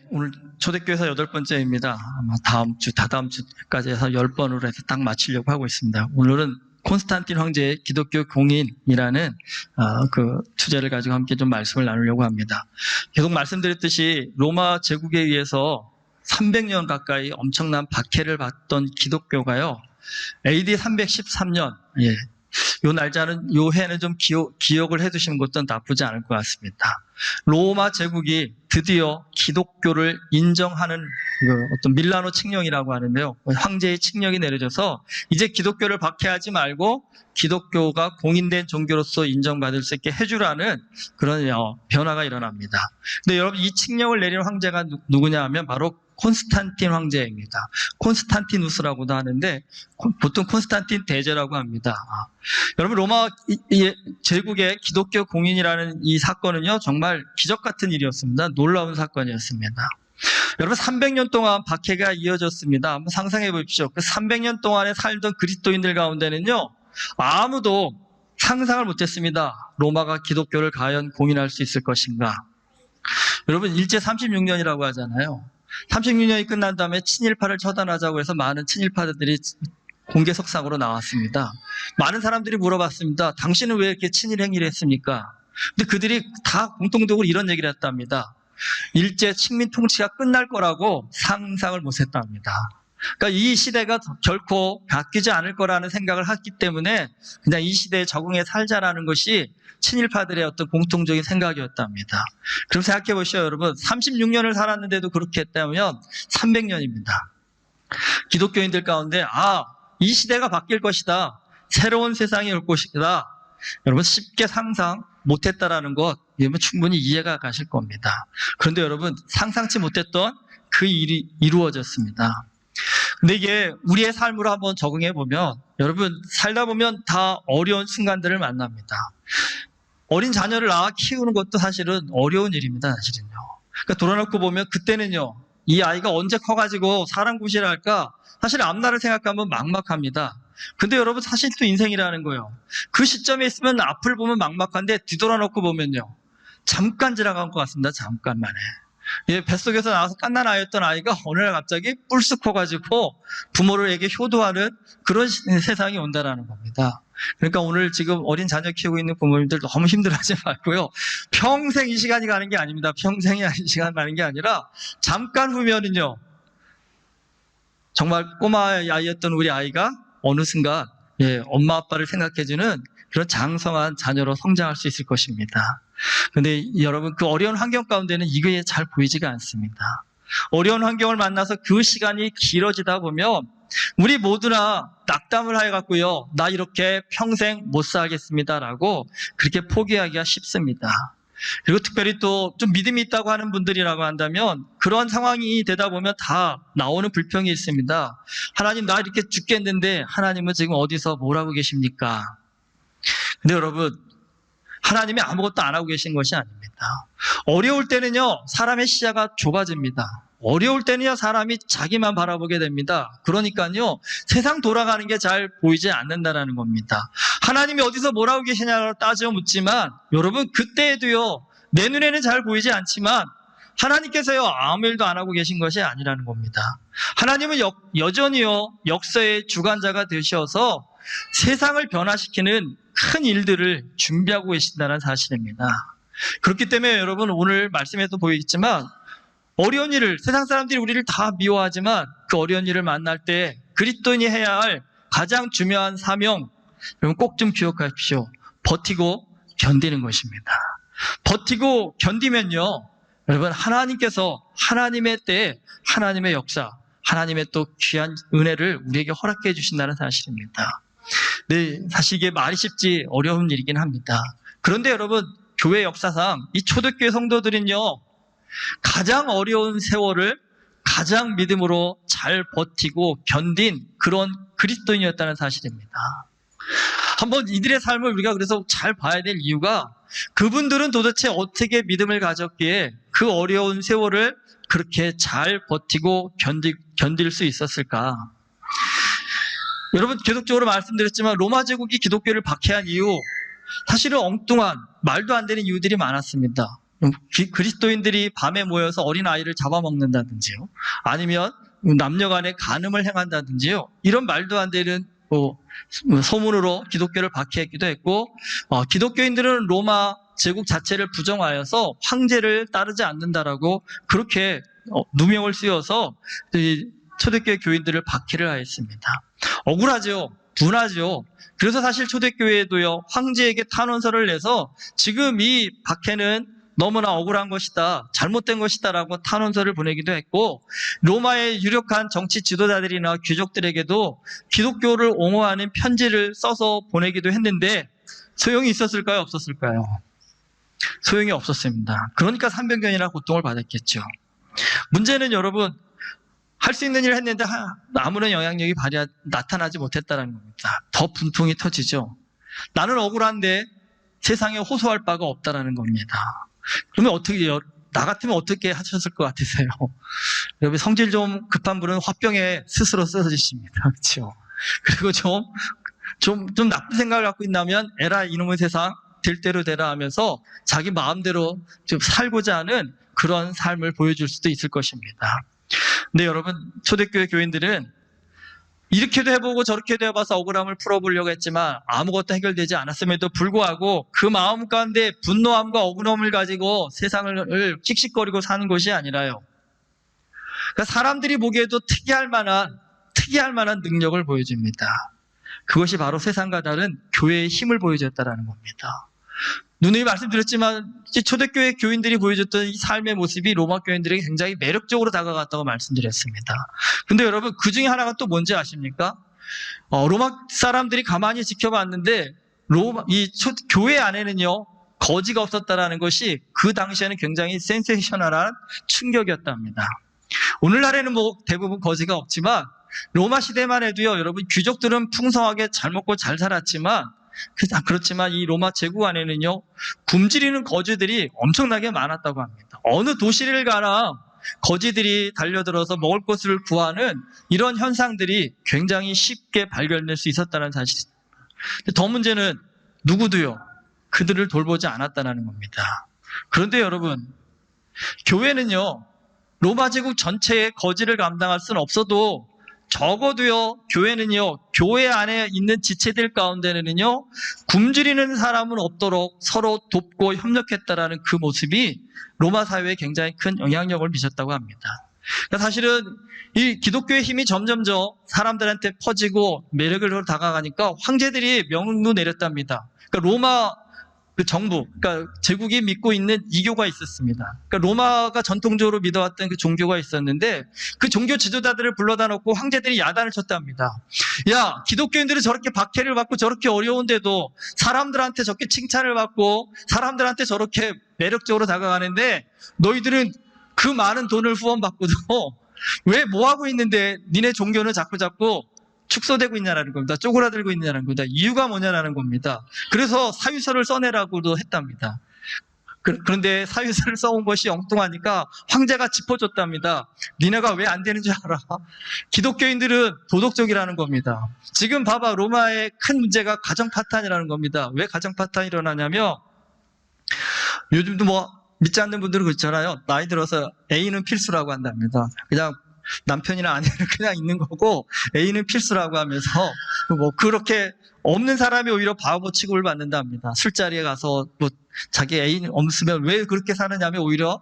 오늘 초대교회사 8번째입니다. 아마 다다음 주까지 해서 10번으로 해서 딱 마치려고 하고 있습니다. 오늘은 콘스탄틴 황제의 기독교 공인이라는 그 주제를 가지고 함께 좀 말씀을 나누려고 합니다. 계속 말씀드렸듯이 로마 제국에 의해서 300년 가까이 엄청난 박해를 받던 기독교가요, AD 313년, 요 날짜는, 요 해는 좀 기억을 해두시는 것도 나쁘지 않을 것 같습니다. 로마 제국이 드디어 기독교를 인정하는 어떤 밀라노 칙령이라고 하는데요, 황제의 칙령이 내려져서 이제 기독교를 박해하지 말고 기독교가 공인된 종교로서 인정받을 수 있게 해주라는 그런 변화가 일어납니다. 근데 여러분, 이 칙령을 내린 황제가 누구냐 하면 바로 콘스탄틴 황제입니다. 콘스탄티누스라고도 하는데 보통 콘스탄틴 대제라고 합니다. 여러분, 로마 제국의 기독교 공인이라는 이 사건은요, 정말 기적 같은 일이었습니다. 놀라운 사건이었습니다. 여러분, 300년 동안 박해가 이어졌습니다. 한번 상상해 보십시오. 그 300년 동안에 살던 그리스도인들 가운데는요, 아무도 상상을 못했습니다. 로마가 기독교를 과연 공인할 수 있을 것인가. 여러분, 일제 36년이라고 하잖아요. 36년이 끝난 다음에 친일파를 처단하자고 해서 많은 친일파들이 공개석상으로 나왔습니다. 많은 사람들이 물어봤습니다. 당신은 왜 이렇게 친일 행위를 했습니까? 근데 그들이 다 공통적으로 이런 얘기를 했답니다. 일제 식민 통치가 끝날 거라고 상상을 못했답니다. 그러니까 이 시대가 결코 바뀌지 않을 거라는 생각을 했기 때문에 그냥 이 시대에 적응해 살자라는 것이 친일파들의 어떤 공통적인 생각이었답니다. 그럼 생각해 보시죠, 여러분. 36년을 살았는데도 그렇게 했다면 300년입니다. 기독교인들 가운데 이 시대가 바뀔 것이다, 새로운 세상이 올 것이다, 여러분 쉽게 상상 못했다라는 것, 여러분 충분히 이해가 가실 겁니다. 그런데 여러분, 상상치 못했던 그 일이 이루어졌습니다. 근데 이게 우리의 삶으로 한번 적응해 보면, 여러분 살다 보면 다 어려운 순간들을 만납니다. 어린 자녀를 낳아 키우는 것도 사실은 어려운 일입니다, 사실은요. 그러니까 돌아놓고 보면 그때는요, 이 아이가 언제 커가지고 사람 구실을 할까, 사실 앞날을 생각하면 막막합니다. 근데 여러분, 사실 또 인생이라는 거예요. 그 시점에 있으면 앞을 보면 막막한데 뒤돌아놓고 보면요, 잠깐 지나간 것 같습니다. 잠깐만에. 뱃속에서 나와서 갓난아이였던 아이가 어느 날 갑자기 뿔쑥 커가지고 부모를에게 효도하는 그런 세상이 온다라는 겁니다. 그러니까 오늘 지금 어린 자녀 키우고 있는 부모님들 너무 힘들어하지 말고요, 평생 이 시간이 가는 게 아닙니다. 평생이 이 시간 가는 게 아니라 잠깐 후면은요, 정말 꼬마 아이였던 우리 아이가 어느 순간 엄마 아빠를 생각해주는 그런 장성한 자녀로 성장할 수 있을 것입니다. 그런데 여러분, 그 어려운 환경 가운데는 이게 잘 보이지가 않습니다. 어려운 환경을 만나서 그 시간이 길어지다 보면 우리 모두나 낙담을 하여갖고요, 나 이렇게 평생 못 살겠습니다라고 그렇게 포기하기가 쉽습니다. 그리고 특별히 또 좀 믿음이 있다고 하는 분들이라고 한다면 그런 상황이 되다 보면 다 나오는 불평이 있습니다. 하나님, 나 이렇게 죽겠는데 하나님은 지금 어디서 뭘 하고 계십니까? 근데 여러분, 하나님이 아무것도 안 하고 계신 것이 아닙니다. 어려울 때는요, 사람의 시야가 좁아집니다. 어려울 때는요, 사람이 자기만 바라보게 됩니다. 그러니까요, 세상 돌아가는 게 잘 보이지 않는다는 겁니다. 하나님이 어디서 뭘 하고 계시냐고 따져 묻지만, 여러분, 그때에도요, 내 눈에는 잘 보이지 않지만 하나님께서요, 아무 일도 안 하고 계신 것이 아니라는 겁니다. 하나님은 여전히요, 역사의 주관자가 되셔서 세상을 변화시키는 큰 일들을 준비하고 계신다는 사실입니다. 그렇기 때문에 여러분, 오늘 말씀에도 보이겠지만 어려운 일을, 세상 사람들이 우리를 다 미워하지만 그 어려운 일을 만날 때 그리스도인이 해야 할 가장 중요한 사명, 여러분 꼭 좀 기억하십시오. 버티고 견디는 것입니다. 버티고 견디면요, 여러분, 하나님께서 하나님의 때에 하나님의 역사, 하나님의 또 귀한 은혜를 우리에게 허락해 주신다는 사실입니다. 네, 사실 이게 말이 쉽지 어려운 일이긴 합니다. 그런데 여러분, 교회 역사상 이 초대교회 성도들은요, 가장 어려운 세월을 가장 믿음으로 잘 버티고 견딘 그런 그리스도인이었다는 사실입니다. 한번 이들의 삶을 우리가 그래서 잘 봐야 될 이유가, 그분들은 도대체 어떻게 믿음을 가졌기에 그 어려운 세월을 그렇게 잘 버티고 견딜 수 있었을까? 여러분, 계속적으로 말씀드렸지만 로마 제국이 기독교를 박해한 이유, 사실은 엉뚱한 말도 안 되는 이유들이 많았습니다. 그리스도인들이 밤에 모여서 어린아이를 잡아먹는다든지요. 아니면 남녀 간에 간음을 행한다든지요. 이런 말도 안 되는 소문으로 기독교를 박해했기도 했고, 기독교인들은 로마 제국 자체를 부정하여서 황제를 따르지 않는다라고 그렇게 누명을 씌워서 초대교회 교인들을 박해를 하였습니다. 억울하죠. 분하죠. 그래서 사실 초대교회도요, 황제에게 탄원서를 내서 지금 이 박해는 너무나 억울한 것이다, 잘못된 것이다라고 탄원서를 보내기도 했고, 로마의 유력한 정치 지도자들이나 귀족들에게도 기독교를 옹호하는 편지를 써서 보내기도 했는데 소용이 있었을까요? 없었을까요? 소용이 없었습니다. 그러니까 300년이나 고통을 받았겠죠. 문제는 여러분, 할 수 있는 일을 했는데 아무런 영향력이 나타나지 못했다는 겁니다. 더 분통이 터지죠. 나는 억울한데 세상에 호소할 바가 없다는 겁니다. 그러면 나 같으면 어떻게 하셨을 것 같으세요? 여러분, 성질 좀 급한 분은 화병에 스스로 쓰러지십니다. 그렇죠? 그리고 좀 나쁜 생각을 갖고 있다면 에라 이놈의 세상 될 대로 되라 하면서 자기 마음대로 좀 살고자 하는 그런 삶을 보여줄 수도 있을 것입니다. 근데 여러분, 초대교회 교인들은 이렇게도 해보고 저렇게도 해봐서 억울함을 풀어보려고 했지만 아무것도 해결되지 않았음에도 불구하고 그 마음 가운데 분노함과 억울함을 가지고 세상을 씩씩거리고 사는 것이 아니라요. 그러니까 사람들이 보기에도 특이할 만한 능력을 보여줍니다. 그것이 바로 세상과 다른 교회의 힘을 보여줬다는 겁니다. 누누이 말씀드렸지만 초대교회 교인들이 보여줬던 이 삶의 모습이 로마 교인들에게 굉장히 매력적으로 다가갔다고 말씀드렸습니다. 근데 여러분, 그 중에 하나가 또 뭔지 아십니까? 로마 사람들이 가만히 지켜봤는데 교회 안에는요, 거지가 없었다라는 것이 그 당시에는 굉장히 센세이셔널한 충격이었답니다. 오늘날에는 대부분 거지가 없지만 로마 시대만 해도요, 여러분, 귀족들은 풍성하게 잘 먹고 잘 살았지만 그렇지만 이 로마 제국 안에는요, 굶주리는 거지들이 엄청나게 많았다고 합니다. 어느 도시를 가나 거지들이 달려들어서 먹을 것을 구하는 이런 현상들이 굉장히 쉽게 발견될 수 있었다는 사실입니다. 더 문제는 누구도요, 그들을 돌보지 않았다는 겁니다. 그런데 여러분, 교회는요, 로마 제국 전체의 거지를 감당할 수는 없어도 적어도요, 교회는요, 교회 안에 있는 지체들 가운데는요, 굶주리는 사람은 없도록 서로 돕고 협력했다라는 그 모습이 로마 사회에 굉장히 큰 영향력을 미쳤다고 합니다. 그러니까 사실은 이 기독교의 힘이 점점점 사람들한테 퍼지고 매력으로 다가가니까 황제들이 명도 내렸답니다. 그러니까 로마 그 정부, 그러니까 제국이 믿고 있는 이교가 있었습니다. 그러니까 로마가 전통적으로 믿어왔던 그 종교가 있었는데 그 종교 지도자들을 불러다 놓고 황제들이 야단을 쳤답니다. 야, 기독교인들은 저렇게 박해를 받고 저렇게 어려운데도 사람들한테 저렇게 칭찬을 받고 사람들한테 저렇게 매력적으로 다가가는데 너희들은 그 많은 돈을 후원받고도 왜 뭐하고 있는데 니네 종교는 자꾸 축소되고 있냐라는 겁니다. 쪼그라들고 있냐는 겁니다. 이유가 뭐냐라는 겁니다. 그래서 사유서를 써내라고도 했답니다. 그런데 사유서를 써온 것이 엉뚱하니까 황제가 짚어줬답니다. 니네가 왜 안 되는 줄 알아? 기독교인들은 도덕적이라는 겁니다. 지금 봐봐, 로마의 큰 문제가 가정 파탄이라는 겁니다. 왜 가정 파탄이 일어나냐면 요즘도 믿지 않는 분들은 그렇잖아요. 나이 들어서 애인은 필수라고 한답니다. 그냥 남편이나 아내는 그냥 있는 거고 애인은 필수라고 하면서 그렇게 없는 사람이 오히려 바보 취급을 받는답니다. 술자리에 가서 자기 애인 없으면 왜 그렇게 사느냐면 오히려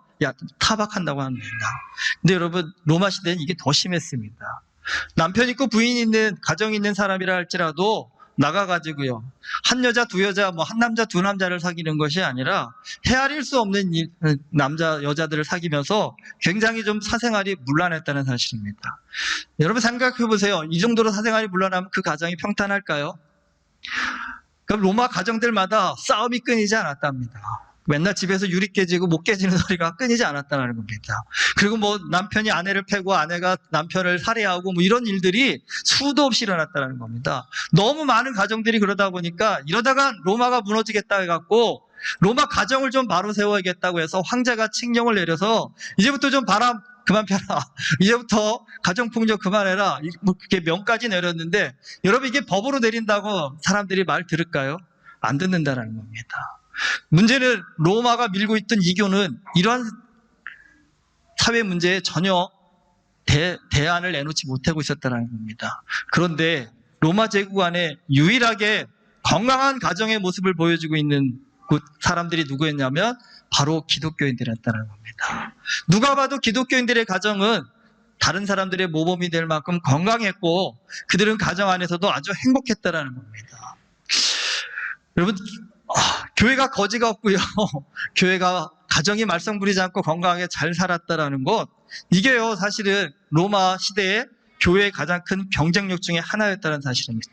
타박한다고 합니다. 근데 여러분, 로마 시대는 이게 더 심했습니다. 남편 있고 부인 있는 가정 있는 사람이라 할지라도 나가가지고요, 한 여자 두 여자 한 남자 두 남자를 사귀는 것이 아니라 헤아릴 수 없는 여자들을 사귀면서 굉장히 좀 사생활이 문란했다는 사실입니다. 여러분 생각해 보세요. 이 정도로 사생활이 문란하면 그 가정이 평탄할까요? 그럼 로마 가정들마다 싸움이 끊이지 않았답니다. 맨날 집에서 유리 깨지고 못 깨지는 소리가 끊이지 않았다는 겁니다. 그리고 남편이 아내를 패고 아내가 남편을 살해하고 이런 일들이 수도 없이 일어났다는 겁니다. 너무 많은 가정들이 그러다 보니까 이러다가 로마가 무너지겠다 해갖고 로마 가정을 좀 바로 세워야겠다고 해서 황제가 칙령을 내려서 이제부터 좀 바람 그만 펴라. 이제부터 가정폭력 그만해라. 그렇게 명까지 내렸는데 여러분, 이게 법으로 내린다고 사람들이 말 들을까요? 안 듣는다는 겁니다. 문제는 로마가 밀고 있던 이교는 이러한 사회 문제에 전혀 대안을 내놓지 못하고 있었다는 겁니다. 그런데 로마 제국 안에 유일하게 건강한 가정의 모습을 보여주고 있는 사람들이 누구였냐면 바로 기독교인들이었다는 겁니다. 누가 봐도 기독교인들의 가정은 다른 사람들의 모범이 될 만큼 건강했고 그들은 가정 안에서도 아주 행복했다는 겁니다. 여러분, 교회가 거지가 없고요. 교회가 가정이 말썽 부리지 않고 건강하게 잘 살았다라는 것, 이게요 사실은 로마 시대의 교회의 가장 큰 경쟁력 중에 하나였다는 사실입니다.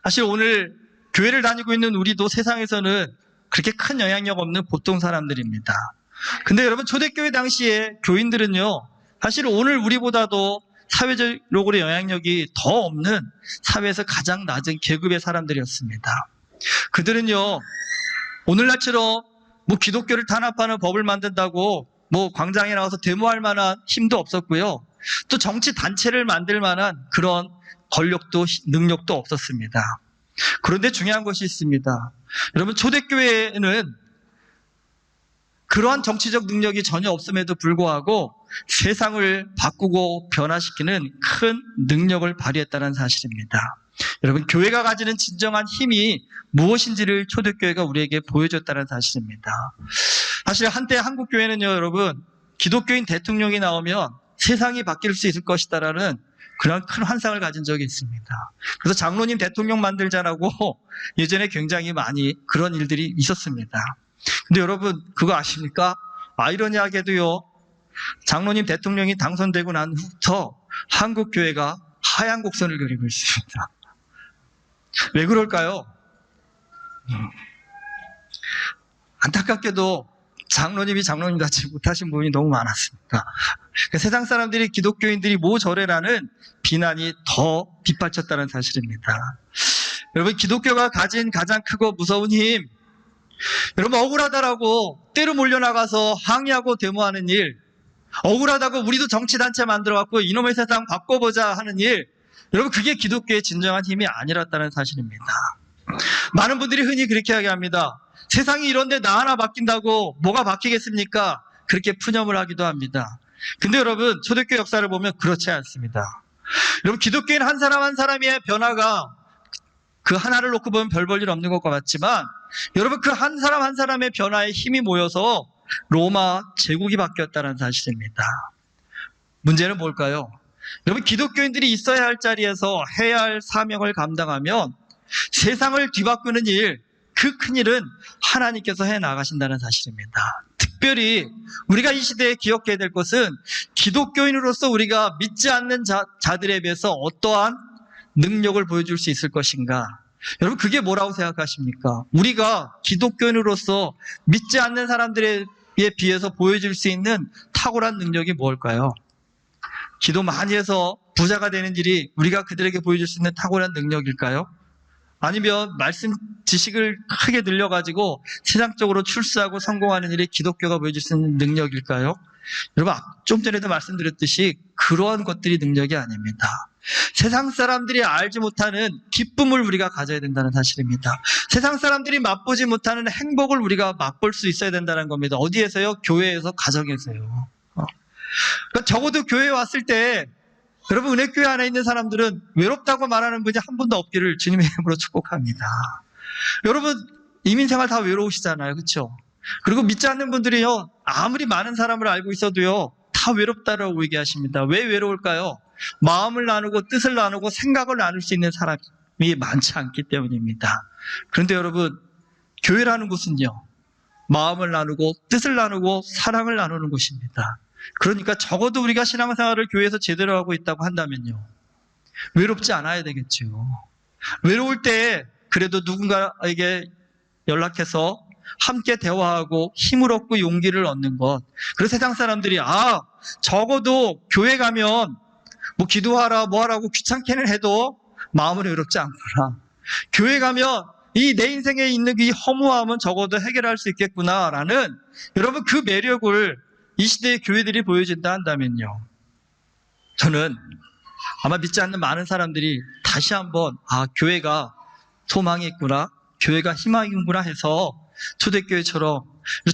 사실 오늘 교회를 다니고 있는 우리도 세상에서는 그렇게 큰 영향력 없는 보통 사람들입니다. 근데 여러분, 초대교회 당시에 교인들은요 사실 오늘 우리보다도 사회적으로 영향력이 더 없는 사회에서 가장 낮은 계급의 사람들이었습니다. 그들은요 오늘날처럼 기독교를 탄압하는 법을 만든다고 광장에 나와서 데모할 만한 힘도 없었고요, 또 정치 단체를 만들 만한 그런 권력도 능력도 없었습니다. 그런데 중요한 것이 있습니다. 여러분, 초대교회에는 그러한 정치적 능력이 전혀 없음에도 불구하고 세상을 바꾸고 변화시키는 큰 능력을 발휘했다는 사실입니다. 여러분, 교회가 가지는 진정한 힘이 무엇인지를 초대교회가 우리에게 보여줬다는 사실입니다. 사실 한때 한국 교회는요, 여러분, 기독교인 대통령이 나오면 세상이 바뀔 수 있을 것이다라는 그런 큰 환상을 가진 적이 있습니다. 그래서 장로님 대통령 만들자라고 예전에 굉장히 많이 그런 일들이 있었습니다. 근데 여러분, 그거 아십니까? 아이러니하게도요, 장로님 대통령이 당선되고 난 후부터 한국 교회가 하얀 곡선을 그리고 있습니다. 왜 그럴까요? 안타깝게도 장로님이 장로님 같이 못하신 부분이 너무 많았습니다. 세상 사람들이 기독교인들이 모저래라는 비난이 더 빗발쳤다는 사실입니다. 여러분, 기독교가 가진 가장 크고 무서운 힘, 여러분, 억울하다라고 때로 몰려나가서 항의하고 데모하는 일, 억울하다고 우리도 정치단체 만들어갖고 이놈의 세상 바꿔보자 하는 일, 여러분, 그게 기독교의 진정한 힘이 아니었다는 사실입니다. 많은 분들이 흔히 그렇게 이야기합니다. 세상이 이런데 나 하나 바뀐다고 뭐가 바뀌겠습니까? 그렇게 푸념을 하기도 합니다. 근데 여러분, 초대교회 역사를 보면 그렇지 않습니다. 여러분, 기독교인 한 사람 한 사람의 변화가 그 하나를 놓고 보면 별 볼 일 없는 것과 같지만, 여러분, 그 한 사람 한 사람의 변화에 힘이 모여서 로마 제국이 바뀌었다는 사실입니다. 문제는 뭘까요? 여러분, 기독교인들이 있어야 할 자리에서 해야 할 사명을 감당하면 세상을 뒤바꾸는 일, 그 큰일은 하나님께서 해나가신다는 사실입니다. 특별히 우리가 이 시대에 기억해야 될 것은 기독교인으로서 우리가 믿지 않는 자들에 비해서 어떠한 능력을 보여줄 수 있을 것인가. 여러분, 그게 뭐라고 생각하십니까? 우리가 기독교인으로서 믿지 않는 사람들에 비해서 보여줄 수 있는 탁월한 능력이 뭘까요? 기도 많이 해서 부자가 되는 일이 우리가 그들에게 보여줄 수 있는 탁월한 능력일까요? 아니면 말씀 지식을 크게 늘려가지고 세상적으로 출세하고 성공하는 일이 기독교가 보여줄 수 있는 능력일까요? 여러분, 좀 전에도 말씀드렸듯이 그러한 것들이 능력이 아닙니다. 세상 사람들이 알지 못하는 기쁨을 우리가 가져야 된다는 사실입니다. 세상 사람들이 맛보지 못하는 행복을 우리가 맛볼 수 있어야 된다는 겁니다. 어디에서요? 교회에서, 가정에서요. 그러니까 적어도 교회에 왔을 때 여러분, 은혜교회 안에 있는 사람들은 외롭다고 말하는 분이 한 분도 없기를 주님의 이름으로 축복합니다. 여러분, 이민생활 다 외로우시잖아요. 그렇죠? 그리고 믿지 않는 분들이요, 아무리 많은 사람을 알고 있어도요, 다 외롭다라고 얘기하십니다. 왜 외로울까요? 마음을 나누고 뜻을 나누고 생각을 나눌 수 있는 사람이 많지 않기 때문입니다. 그런데 여러분, 교회라는 곳은요, 마음을 나누고 뜻을 나누고 사랑을 나누는 곳입니다. 그러니까 적어도 우리가 신앙생활을 교회에서 제대로 하고 있다고 한다면요, 외롭지 않아야 되겠죠. 외로울 때 그래도 누군가에게 연락해서 함께 대화하고 힘을 얻고 용기를 얻는 것. 그래서 세상 사람들이 적어도 교회 가면 기도하라 뭐 하라고 귀찮게는 해도 마음은 외롭지 않구나. 교회 가면 이 내 인생에 있는 이 허무함은 적어도 해결할 수 있겠구나라는, 여러분, 그 매력을 이 시대의 교회들이 보여준다 한다면요, 저는 아마 믿지 않는 많은 사람들이 다시 한번 교회가 소망이 있구나, 교회가 희망이구나 해서 초대교회처럼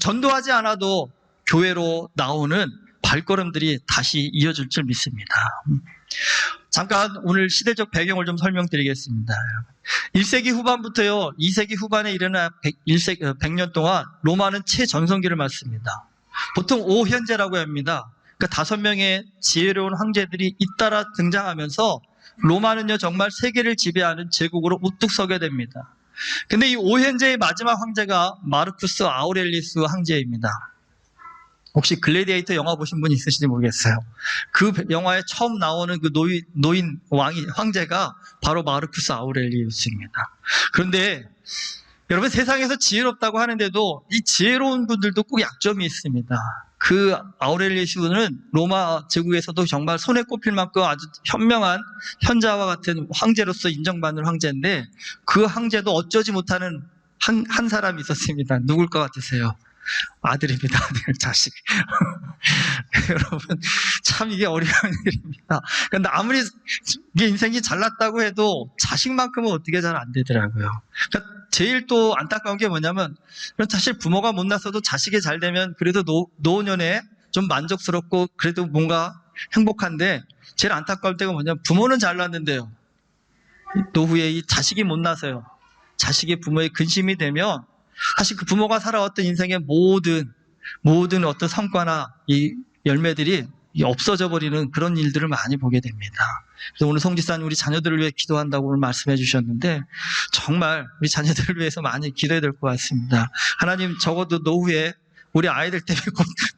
전도하지 않아도 교회로 나오는 발걸음들이 다시 이어질 줄 믿습니다. 잠깐 오늘 시대적 배경을 좀 설명드리겠습니다. 1세기 후반부터요, 2세기 후반에 이르는 100년 동안 로마는 최전성기를 맞습니다. 보통 5현제라고 합니다. 그러니까 5명의 지혜로운 황제들이 잇따라 등장하면서 로마는요, 정말 세계를 지배하는 제국으로 우뚝 서게 됩니다. 근데 이 5현제의 마지막 황제가 마르쿠스 아우렐리우스 황제입니다. 혹시 글래디에이터 영화 보신 분 있으신지 모르겠어요. 그 영화에 처음 나오는 그 노인 황제가 바로 마르쿠스 아우렐리우스입니다. 그런데 여러분, 세상에서 지혜롭다고 하는데도 이 지혜로운 분들도 꼭 약점이 있습니다. 그 아우렐리우스는 로마 제국에서도 정말 손에 꼽힐 만큼 아주 현명한 현자와 같은 황제로서 인정받는 황제인데, 그 황제도 어쩌지 못하는 한 사람이 있었습니다. 누굴 것 같으세요? 아들입니다. 아들, 자식. 여러분, 참 이게 어려운 일입니다. 그런데 아무리 이게 인생이 잘났다고 해도 자식만큼은 어떻게 잘 안 되더라고요. 그러니까 제일 또 안타까운 게 뭐냐면, 사실 부모가 못났어도 자식이 잘 되면 그래도 노년에 좀 만족스럽고 그래도 뭔가 행복한데, 제일 안타까울 때가 뭐냐면 부모는 잘났는데요, 노후에 이 자식이 못나서요, 자식이 부모의 근심이 되면 사실 그 부모가 살아왔던 인생의 모든 어떤 성과나 이 열매들이 없어져 버리는 그런 일들을 많이 보게 됩니다. 그래서 오늘 송지사님 우리 자녀들을 위해 기도한다고 오늘 말씀해 주셨는데, 정말 우리 자녀들을 위해서 많이 기도해야 될 것 같습니다. 하나님, 적어도 노후에 우리 아이들 때문에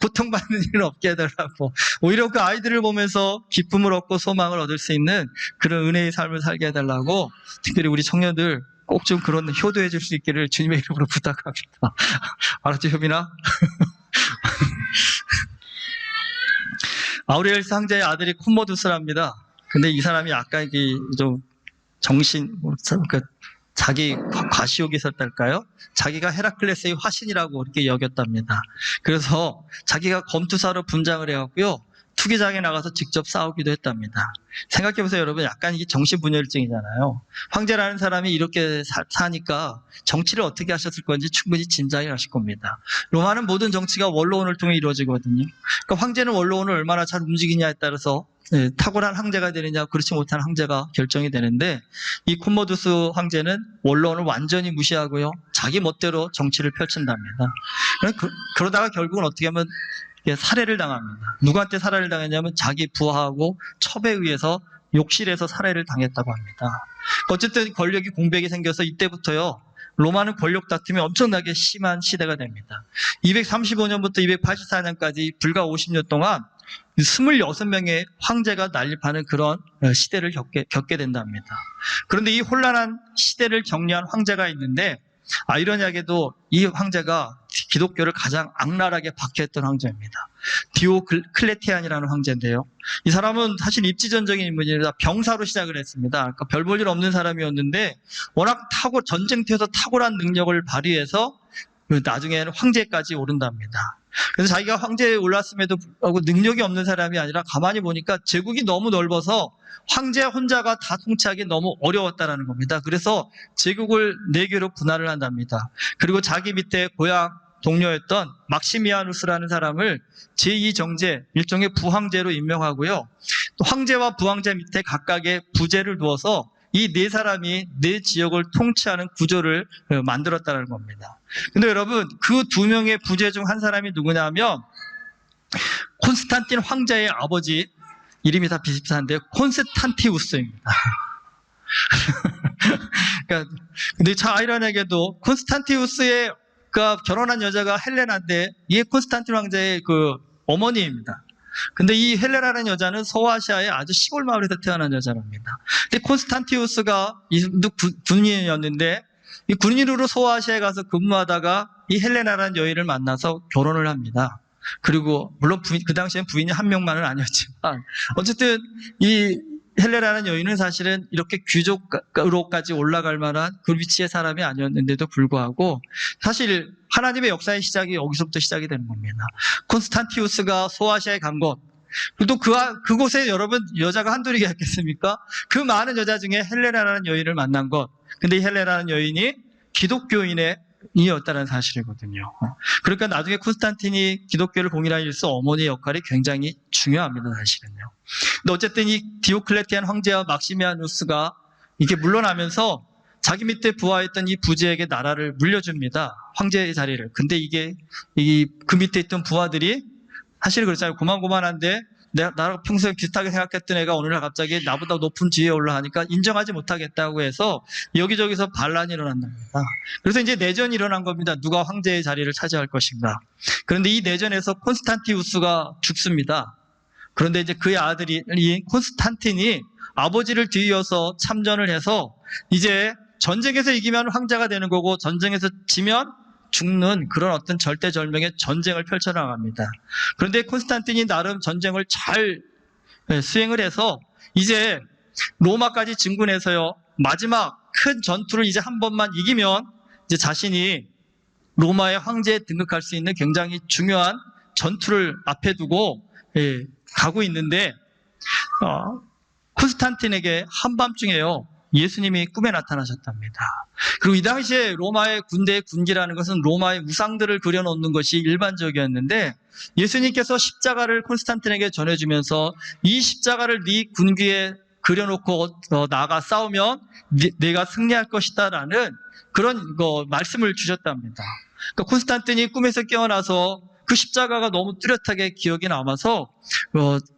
고통받는 일은 없게 해달라고, 오히려 그 아이들을 보면서 기쁨을 얻고 소망을 얻을 수 있는 그런 은혜의 삶을 살게 해달라고, 특별히 우리 청년들 꼭 좀 그런 효도해 줄 수 있기를 주님의 이름으로 부탁합니다. 알았죠, 효빈아? 아우렐리우스 황제의 아들이 콤모두스랍니다. 근데 이 사람이 약간 이게 좀 자기 과시욕이 있었달까요? 자기가 헤라클레스의 화신이라고 이렇게 여겼답니다. 그래서 자기가 검투사로 분장을 해갖고요, 투기장에 나가서 직접 싸우기도 했답니다. 생각해보세요, 여러분. 약간 이게 정신분열증이잖아요. 황제라는 사람이 이렇게 사니까 정치를 어떻게 하셨을 건지 충분히 짐작이 가실 겁니다. 로마는 모든 정치가 원로원을 통해 이루어지거든요. 그러니까 황제는 원로원을 얼마나 잘 움직이냐에 따라서 탁월한 황제가 되느냐, 그렇지 못한 황제가 결정이 되는데, 이 콤모두스 황제는 원로원을 완전히 무시하고요, 자기 멋대로 정치를 펼친답니다. 그러다가 결국은 어떻게 하면 살해를 당합니다. 누구한테 살해를 당했냐면 자기 부하하고 첩에 의해서 욕실에서 살해를 당했다고 합니다. 어쨌든 권력이 공백이 생겨서 이때부터요, 로마는 권력 다툼이 엄청나게 심한 시대가 됩니다. 235년부터 284년까지 불과 50년 동안 26명의 황제가 난립하는 그런 시대를 겪게 된답니다. 그런데 이 혼란한 시대를 격려한 황제가 있는데, 아이러니하게도 이 황제가 기독교를 가장 악랄하게 박해했던 황제입니다. 디오클레티안이라는 황제인데요, 이 사람은 사실 입지전적인 인물이라 병사로 시작을 했습니다. 그러니까 별 볼 일 없는 사람이었는데, 워낙 전쟁터에서 탁월한 능력을 발휘해서 나중에는 황제까지 오른답니다. 그래서 자기가 황제에 올랐음에도 불구하고 능력이 없는 사람이 아니라 가만히 보니까 제국이 너무 넓어서 황제 혼자가 다 통치하기 너무 어려웠다는 겁니다. 그래서 제국을 4개로 분할을 한답니다. 그리고 자기 밑에 고향 동료였던 막시미아누스라는 사람을 제2정제, 일종의 부황제로 임명하고요, 또 황제와 부황제 밑에 각각의 부제를 두어서 이 4사람이 4지역을 통치하는 구조를 만들었다는 겁니다. 근데 여러분, 그 2명의 부제 중 한 사람이 누구냐 하면 콘스탄틴 황제의 아버지, 이름이 다 비슷한데 콘스탄티우스입니다. 그러니까 근데 참 아이러니하게도 콘스탄티우스의 결혼한 여자가 헬레나인데, 이게 콘스탄틴 황제의 그 어머니입니다. 근데 이 헬레나라는 여자는 서아시아의 아주 시골 마을에서 태어난 여자랍니다. 근데 콘스탄티우스가 군인이었는데, 이 군인으로 소아시아에 가서 근무하다가 이 헬레나라는 여인을 만나서 결혼을 합니다. 그리고 물론 그 당시엔 부인이 한 명만은 아니었지만, 어쨌든 이 헬레나라는 여인은 사실은 이렇게 귀족으로까지 올라갈 만한 그 위치의 사람이 아니었는데도 불구하고, 사실 하나님의 역사의 시작이 여기서부터 시작이 되는 겁니다. 콘스탄티우스가 소아시아에 간 것, 또 그곳에 여러분 여자가 한둘이 있겠습니까? 그 많은 여자 중에 헬레나라는 여인을 만난 것. 근데 이 헬레나라는 여인이 기독교인이었다는 사실이거든요. 그러니까 나중에 콘스탄틴이 기독교를 공인한 일서 어머니의 역할이 굉장히 중요합니다, 사실은요. 근데 어쨌든 이 디오클레티안 황제와 막시미아누스가 이게 물러나면서 자기 밑에 부하했던 이 부제에게 나라를 물려줍니다. 황제의 자리를. 근데 이게 그 밑에 있던 부하들이 사실 그렇잖아요. 고만고만한데 나랑 평소에 비슷하게 생각했던 애가 오늘날 갑자기 나보다 높은 지위에 올라가니까 인정하지 못하겠다고 해서 여기저기서 반란이 일어난답니다. 그래서 이제 내전이 일어난 겁니다. 누가 황제의 자리를 차지할 것인가. 그런데 이 내전에서 콘스탄티우스가 죽습니다. 그런데 이제 그의 아들이 콘스탄틴이 아버지를 뒤이어서 참전을 해서 이제 전쟁에서 이기면 황제가 되는 거고 전쟁에서 지면 죽는 그런 어떤 절대절명의 전쟁을 펼쳐나갑니다. 그런데 콘스탄틴이 나름 전쟁을 잘 수행을 해서 이제 로마까지 진군해서요, 마지막 큰 전투를 이제 한 번만 이기면 이제 자신이 로마의 황제에 등극할 수 있는 굉장히 중요한 전투를 앞에 두고 가고 있는데 콘스탄틴에게 한밤중에요, 예수님이 꿈에 나타나셨답니다. 그리고 이 당시에 로마의 군대의 군기라는 것은 로마의 우상들을 그려놓는 것이 일반적이었는데 예수님께서 십자가를 콘스탄틴에게 전해주면서 이 십자가를 네 군기에 그려놓고 나가 싸우면 내가 승리할 것이다 라는 그런 말씀을 주셨답니다. 그러니까 콘스탄틴이 꿈에서 깨어나서 그 십자가가 너무 뚜렷하게 기억이 남아서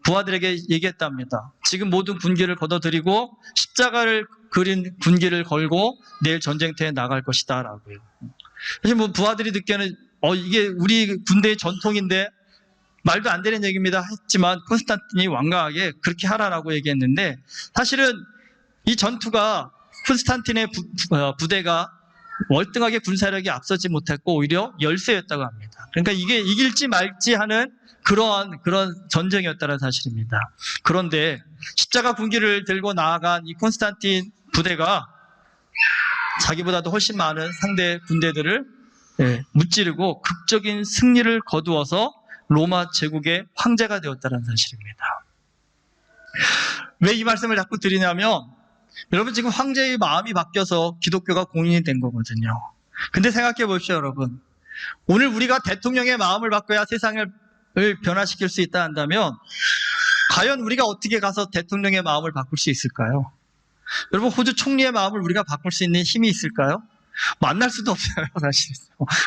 부하들에게 얘기했답니다. 지금 모든 군기를 걷어들이고 십자가를 그린 군기를 걸고 내일 전쟁터에 나갈 것이다 라고요. 사실 부하들이 듣기에는 이게 우리 군대의 전통인데 말도 안 되는 얘기입니다 했지만 콘스탄틴이 완강하게 그렇게 하라라고 얘기했는데 사실은 이 전투가 콘스탄틴의 부대가 월등하게 군사력이 앞서지 못했고 오히려 열세였다고 합니다. 그러니까 이게 이길지 말지 하는 그런 전쟁이었다는 사실입니다. 그런데 십자가 군기를 들고 나아간 이 콘스탄틴 부대가 자기보다도 훨씬 많은 상대 군대들을 무찌르고 극적인 승리를 거두어서 로마 제국의 황제가 되었다는 사실입니다. 왜 이 말씀을 자꾸 드리냐면 여러분 지금 황제의 마음이 바뀌어서 기독교가 공인이 된 거거든요. 근데 생각해 보십시오, 여러분. 오늘 우리가 대통령의 마음을 바꿔야 세상을 변화시킬 수 있다 한다면 과연 우리가 어떻게 가서 대통령의 마음을 바꿀 수 있을까요? 여러분, 호주 총리의 마음을 우리가 바꿀 수 있는 힘이 있을까요? 만날 수도 없어요, 사실.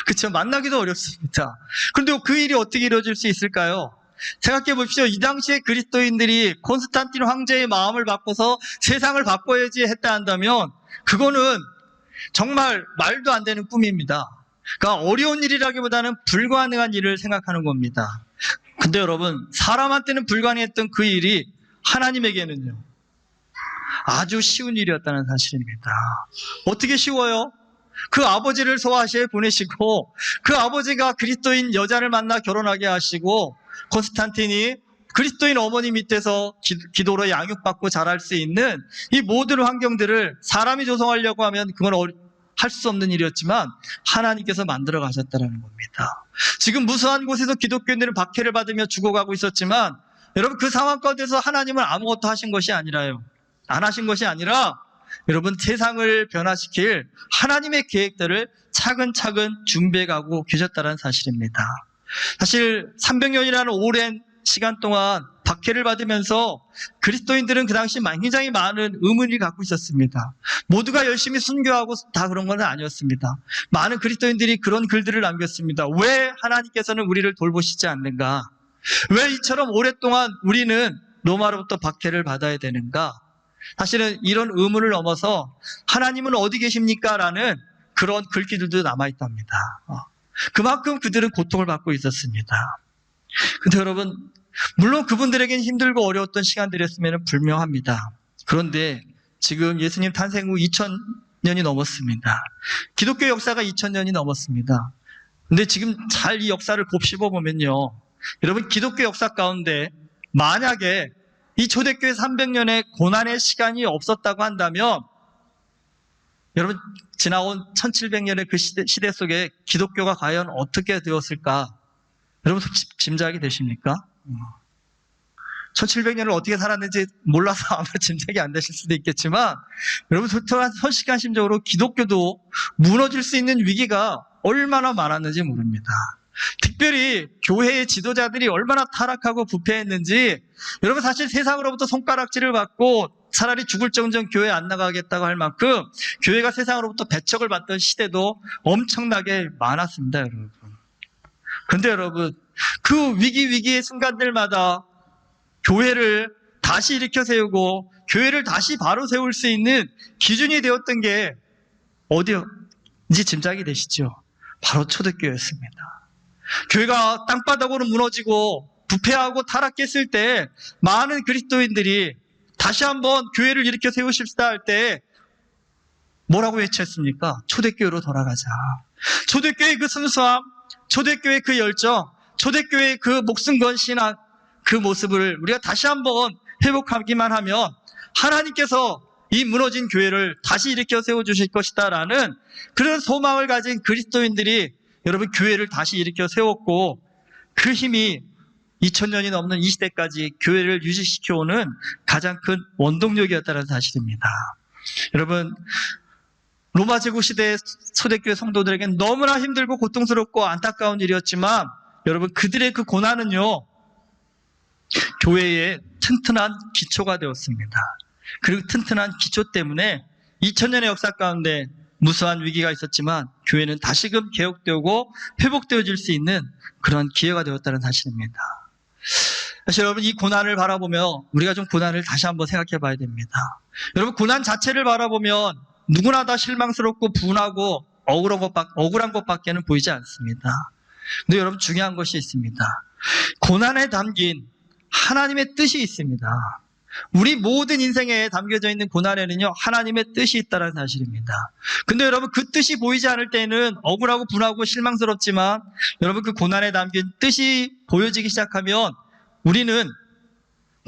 그렇죠? 만나기도 어렵습니다. 그런데 그 일이 어떻게 이루어질 수 있을까요? 생각해 보십시오. 이 당시에 그리스도인들이 콘스탄틴 황제의 마음을 바꿔서 세상을 바꿔야지 했다 한다면 그거는 정말 말도 안 되는 꿈입니다. 그러니까 어려운 일이라기보다는 불가능한 일을 생각하는 겁니다. 근데 여러분, 사람한테는 불가능했던 그 일이 하나님에게는요, 아주 쉬운 일이었다는 사실입니다. 어떻게 쉬워요? 그 아버지를 소아시아에 보내시고 그 아버지가 그리스도인 여자를 만나 결혼하게 하시고 콘스탄틴이 그리스도인 어머니 밑에서 기도로 양육받고 자랄 수 있는 이 모든 환경들을 사람이 조성하려고 하면 그건 할 수 없는 일이었지만 하나님께서 만들어 가셨다는 겁니다. 지금 무수한 곳에서 기독교인들은 박해를 받으며 죽어가고 있었지만 여러분, 그 상황 가운데서 하나님은 아무것도 하신 것이 아니라요, 안 하신 것이 아니라 여러분, 세상을 변화시킬 하나님의 계획들을 차근차근 준비해가고 계셨다는 사실입니다. 사실 300년이라는 오랜 시간 동안 박해를 받으면서 그리스도인들은 그 당시 굉장히 많은 의문을 갖고 있었습니다. 모두가 열심히 순교하고 다 그런 건 아니었습니다. 많은 그리스도인들이 그런 글들을 남겼습니다. 왜 하나님께서는 우리를 돌보시지 않는가? 왜 이처럼 오랫동안 우리는 로마로부터 박해를 받아야 되는가? 사실은 이런 의문을 넘어서 하나님은 어디 계십니까? 라는 그런 글귀들도 남아있답니다. 그만큼 그들은 고통을 받고 있었습니다. 근데 여러분, 물론 그분들에겐 힘들고 어려웠던 시간들이었으면 분명합니다. 그런데 지금 예수님 탄생 후 2000년이 넘었습니다. 기독교 역사가 2000년이 넘었습니다. 근데 지금 잘 이 역사를 곱씹어 보면요, 여러분, 기독교 역사 가운데 만약에 이 초대교회 300년의 고난의 시간이 없었다고 한다면 여러분, 지나온 1700년의 그 시대 속에 기독교가 과연 어떻게 되었을까? 여러분, 짐작이 되십니까? 1700년을 어떻게 살았는지 몰라서 아마 짐작이 안 되실 수도 있겠지만, 여러분, 솔직하심적으로 기독교도 무너질 수 있는 위기가 얼마나 많았는지 모릅니다. 특별히 교회의 지도자들이 얼마나 타락하고 부패했는지, 여러분 사실 세상으로부터 손가락질을 받고 차라리 죽을 정정 교회 안 나가겠다고 할 만큼 교회가 세상으로부터 배척을 받던 시대도 엄청나게 많았습니다, 여러분. 근데 여러분, 그 위기의 순간들마다 교회를 다시 일으켜 세우고 교회를 다시 바로 세울 수 있는 기준이 되었던 게 어디인지 짐작이 되시죠? 바로 초대교회였습니다. 교회가 땅바닥으로 무너지고 부패하고 타락했을 때 많은 그리스도인들이 다시 한번 교회를 일으켜 세우십시다 할 때 뭐라고 외쳤습니까? 초대교회로 돌아가자. 초대교회의 그 순수함, 초대교회의 그 열정, 초대교회의 그 목숨 건 신앙, 그 모습을 우리가 다시 한번 회복하기만 하면 하나님께서 이 무너진 교회를 다시 일으켜 세워주실 것이다라는 그런 소망을 가진 그리스도인들이 여러분 교회를 다시 일으켜 세웠고, 그 힘이 2000년이 넘는 이 시대까지 교회를 유지시켜오는 가장 큰 원동력이었다는 사실입니다. 여러분, 로마 제국 시대의 초대교회 성도들에게는 너무나 힘들고 고통스럽고 안타까운 일이었지만, 여러분 그들의 그 고난은요, 교회의 튼튼한 기초가 되었습니다. 그리고 튼튼한 기초 때문에 2000년의 역사 가운데 무수한 위기가 있었지만 교회는 다시금 개혁되고 회복되어질 수 있는 그런 기회가 되었다는 사실입니다. 사실 여러분, 이 고난을 바라보며 우리가 좀 고난을 다시 한번 생각해 봐야 됩니다. 여러분, 고난 자체를 바라보면 누구나 다 실망스럽고 분하고 억울한 것밖에는 보이지 않습니다. 근데 여러분, 중요한 것이 있습니다. 고난에 담긴 하나님의 뜻이 있습니다. 우리 모든 인생에 담겨져 있는 고난에는요, 하나님의 뜻이 있다는 사실입니다. 근데 여러분, 그 뜻이 보이지 않을 때는 억울하고 분하고 실망스럽지만, 여러분 그 고난에 담긴 뜻이 보여지기 시작하면 우리는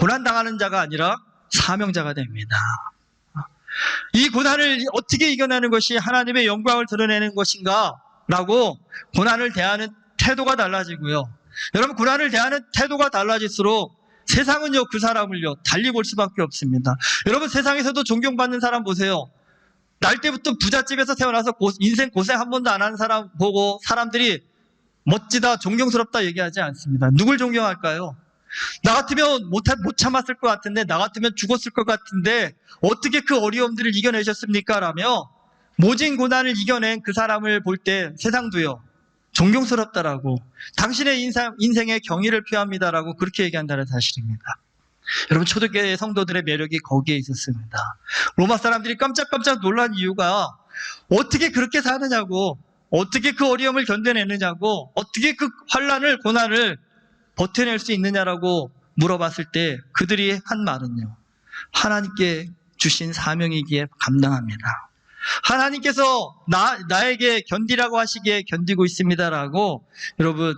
고난당하는 자가 아니라 사명자가 됩니다. 이 고난을 어떻게 이겨내는 것이 하나님의 영광을 드러내는 것인가 라고 고난을 대하는 태도가 달라지고요. 여러분, 고난을 대하는 태도가 달라질수록 세상은요, 그 사람을요, 달리 볼 수밖에 없습니다. 여러분, 세상에서도 존경받는 사람 보세요. 날 때부터 부잣집에서 태어나서 인생 고생 한 번도 안 한 사람 보고 사람들이 멋지다, 존경스럽다 얘기하지 않습니다. 누굴 존경할까요? 나 같으면 못 참았을 것 같은데, 나 같으면 죽었을 것 같은데 어떻게 그 어려움들을 이겨내셨습니까? 라며 모진 고난을 이겨낸 그 사람을 볼 때 세상도요, 존경스럽다라고, 당신의 인생에 경의를 표합니다라고 그렇게 얘기한다는 사실입니다. 여러분, 초대교회 성도들의 매력이 거기에 있었습니다. 로마 사람들이 깜짝깜짝 놀란 이유가 어떻게 그렇게 사느냐고, 어떻게 그 어려움을 견뎌내느냐고, 어떻게 그 환난을, 고난을 버텨낼 수 있느냐라고 물어봤을 때 그들이 한 말은요, 하나님께 주신 사명이기에 감당합니다. 하나님께서 나에게 견디라고 하시기에 견디고 있습니다라고, 여러분,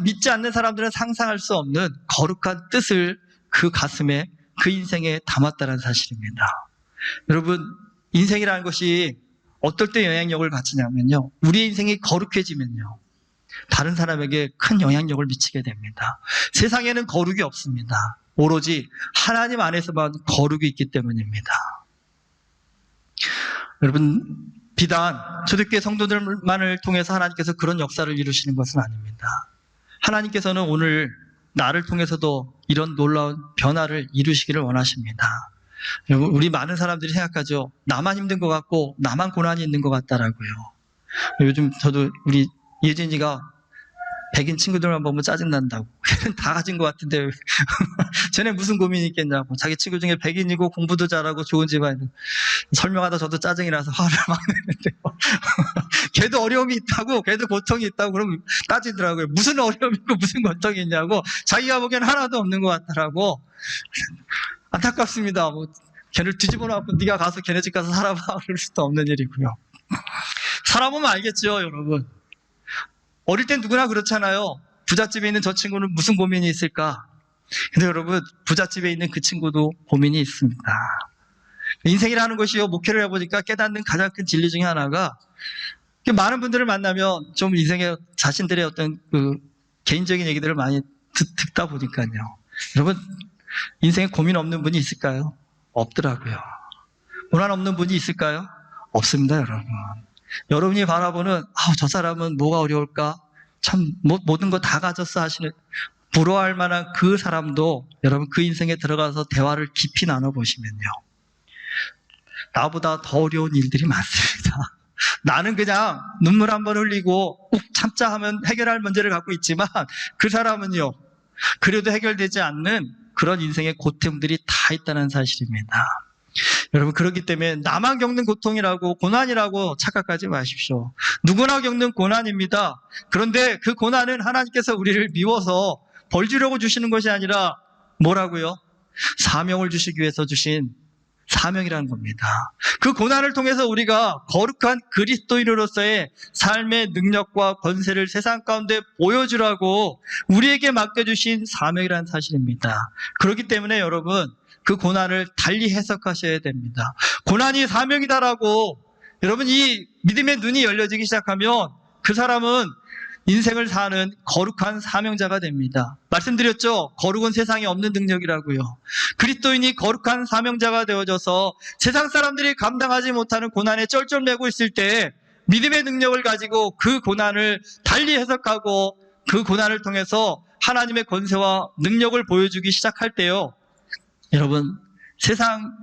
믿지 않는 사람들은 상상할 수 없는 거룩한 뜻을 그 가슴에, 그 인생에 담았다는 사실입니다. 여러분, 인생이라는 것이 어떨 때 영향력을 갖추냐면요, 우리 인생이 거룩해지면요, 다른 사람에게 큰 영향력을 미치게 됩니다. 세상에는 거룩이 없습니다. 오로지 하나님 안에서만 거룩이 있기 때문입니다. 여러분, 비단 초대교회 성도들만을 통해서 하나님께서 그런 역사를 이루시는 것은 아닙니다. 하나님께서는 오늘 나를 통해서도 이런 놀라운 변화를 이루시기를 원하십니다. 여러분, 우리 많은 사람들이 생각하죠. 나만 힘든 것 같고 나만 고난이 있는 것 같다라고요. 요즘 저도 우리 예진이가 백인 친구들만 보면 짜증난다고. 걔는 다 가진 것 같은데 쟤네 무슨 고민이 있겠냐고. 자기 친구 중에 백인이고 공부도 잘하고 좋은 집안이고. 설명하다 저도 짜증이 나서 화를 막 내는데요. 걔도 어려움이 있다고, 걔도 고통이 있다고 그러면 따지더라고요. 무슨 어려움이 있고 무슨 고통이 있냐고. 자기가 보기엔 하나도 없는 것 같더라고. 안타깝습니다. 뭐 걔를 뒤집어 놓고 네가 가서 걔네 집 가서 살아봐 그럴 수도 없는 일이고요. 살아보면 알겠죠, 여러분. 어릴 땐 누구나 그렇잖아요. 부잣집에 있는 저 친구는 무슨 고민이 있을까? 근데 여러분, 부잣집에 있는 그 친구도 고민이 있습니다. 인생이라는 것이요, 목회를 해보니까 깨닫는 가장 큰 진리 중에 하나가, 많은 분들을 만나면 좀 인생의 자신들의 어떤 그 개인적인 얘기들을 많이 듣다 보니까요, 여러분, 인생에 고민 없는 분이 있을까요? 없더라고요. 고난 없는 분이 있을까요? 없습니다, 여러분. 여러분이 바라보는 저 사람은 뭐가 어려울까? 참 모든 거 다 가졌어 하시는 부러워할 만한 그 사람도 여러분 그 인생에 들어가서 대화를 깊이 나눠보시면요, 나보다 더 어려운 일들이 많습니다. 나는 그냥 눈물 한번 흘리고 꼭 참자 하면 해결할 문제를 갖고 있지만 그 사람은요, 그래도 해결되지 않는 그런 인생의 고통들이 다 있다는 사실입니다. 여러분, 그렇기 때문에 나만 겪는 고통이라고, 고난이라고 착각하지 마십시오. 누구나 겪는 고난입니다. 그런데 그 고난은 하나님께서 우리를 미워서 벌 주려고 주시는 것이 아니라 뭐라고요? 사명을 주시기 위해서 주신 사명이라는 겁니다. 그 고난을 통해서 우리가 거룩한 그리스도인으로서의 삶의 능력과 권세를 세상 가운데 보여주라고 우리에게 맡겨주신 사명이라는 사실입니다. 그렇기 때문에 여러분, 그 고난을 달리 해석하셔야 됩니다. 고난이 사명이다라고 여러분 이 믿음의 눈이 열려지기 시작하면 그 사람은 인생을 사는 거룩한 사명자가 됩니다. 말씀드렸죠? 거룩은 세상에 없는 능력이라고요. 그리스도인이 거룩한 사명자가 되어져서 세상 사람들이 감당하지 못하는 고난에 쩔쩔매고 있을 때 믿음의 능력을 가지고 그 고난을 달리 해석하고 그 고난을 통해서 하나님의 권세와 능력을 보여주기 시작할 때요, 여러분, 세상은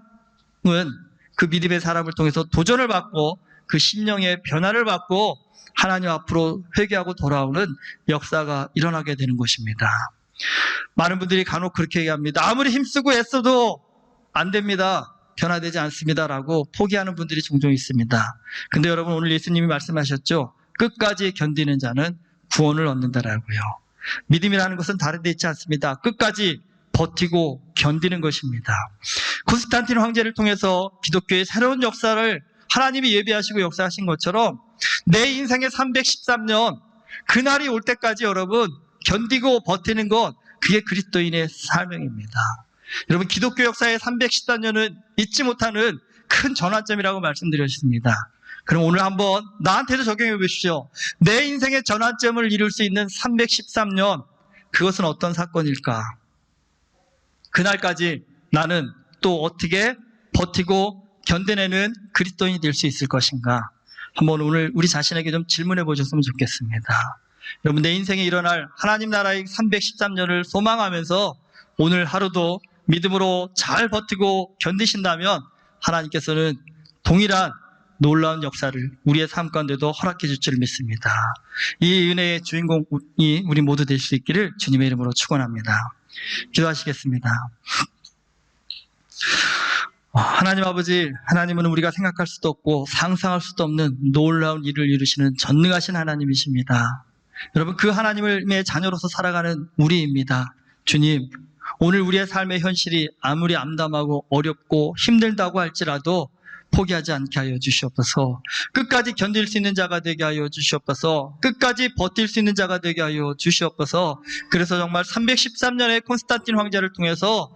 그 믿음의 사람을 통해서 도전을 받고 그 심령의 변화를 받고 하나님 앞으로 회개하고 돌아오는 역사가 일어나게 되는 것입니다. 많은 분들이 간혹 그렇게 얘기합니다. 아무리 힘쓰고 애써도 안 됩니다. 변화되지 않습니다라고 포기하는 분들이 종종 있습니다. 근데 여러분, 오늘 예수님이 말씀하셨죠? 끝까지 견디는 자는 구원을 얻는다라고요. 믿음이라는 것은 다른 데 있지 않습니다. 끝까지 버티고 견디는 것입니다. 콘스탄틴 황제를 통해서 기독교의 새로운 역사를 하나님이 예비하시고 역사하신 것처럼 내 인생의 313년, 그날이 올 때까지 여러분 견디고 버티는 것, 그게 그리스도인의 사명입니다. 여러분, 기독교 역사의 313년은 잊지 못하는 큰 전환점이라고 말씀드렸습니다. 그럼 오늘 한번 나한테도 적용해 보십시오. 내 인생의 전환점을 이룰 수 있는 313년, 그것은 어떤 사건일까? 그날까지 나는 또 어떻게 버티고 견뎌내는 그리스도인이 될 수 있을 것인가? 한번 오늘 우리 자신에게 좀 질문해 보셨으면 좋겠습니다. 여러분, 내 인생에 일어날 하나님 나라의 313년을 소망하면서 오늘 하루도 믿음으로 잘 버티고 견디신다면 하나님께서는 동일한 놀라운 역사를 우리의 삶 가운데도 허락해 줄 줄 믿습니다. 이 은혜의 주인공이 우리 모두 될 수 있기를 주님의 이름으로 축원합니다. 기도하시겠습니다. 하나님 아버지, 하나님은 우리가 생각할 수도 없고 상상할 수도 없는 놀라운 일을 이루시는 전능하신 하나님이십니다. 여러분, 그 하나님의 자녀로서 살아가는 우리입니다. 주님, 오늘 우리의 삶의 현실이 아무리 암담하고 어렵고 힘들다고 할지라도 포기하지 않게 하여 주시옵소서. 끝까지 견딜 수 있는 자가 되게 하여 주시옵소서. 끝까지 버틸 수 있는 자가 되게 하여 주시옵소서. 그래서 정말 313년의 콘스탄틴 황제를 통해서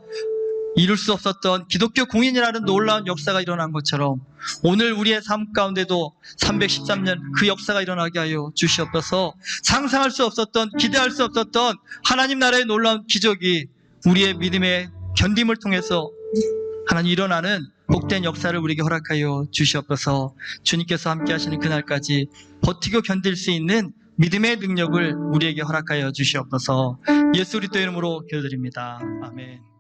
이룰 수 없었던 기독교 공인이라는 놀라운 역사가 일어난 것처럼 오늘 우리의 삶 가운데도 313년 그 역사가 일어나게 하여 주시옵소서. 상상할 수 없었던, 기대할 수 없었던 하나님 나라의 놀라운 기적이 우리의 믿음의 견딤을 통해서 하나님 일어나는 복된 역사를 우리에게 허락하여 주시옵소서. 주님께서 함께 하시는 그날까지 버티고 견딜 수 있는 믿음의 능력을 우리에게 허락하여 주시옵소서. 예수 그리스도 이름으로 기도드립니다. 아멘.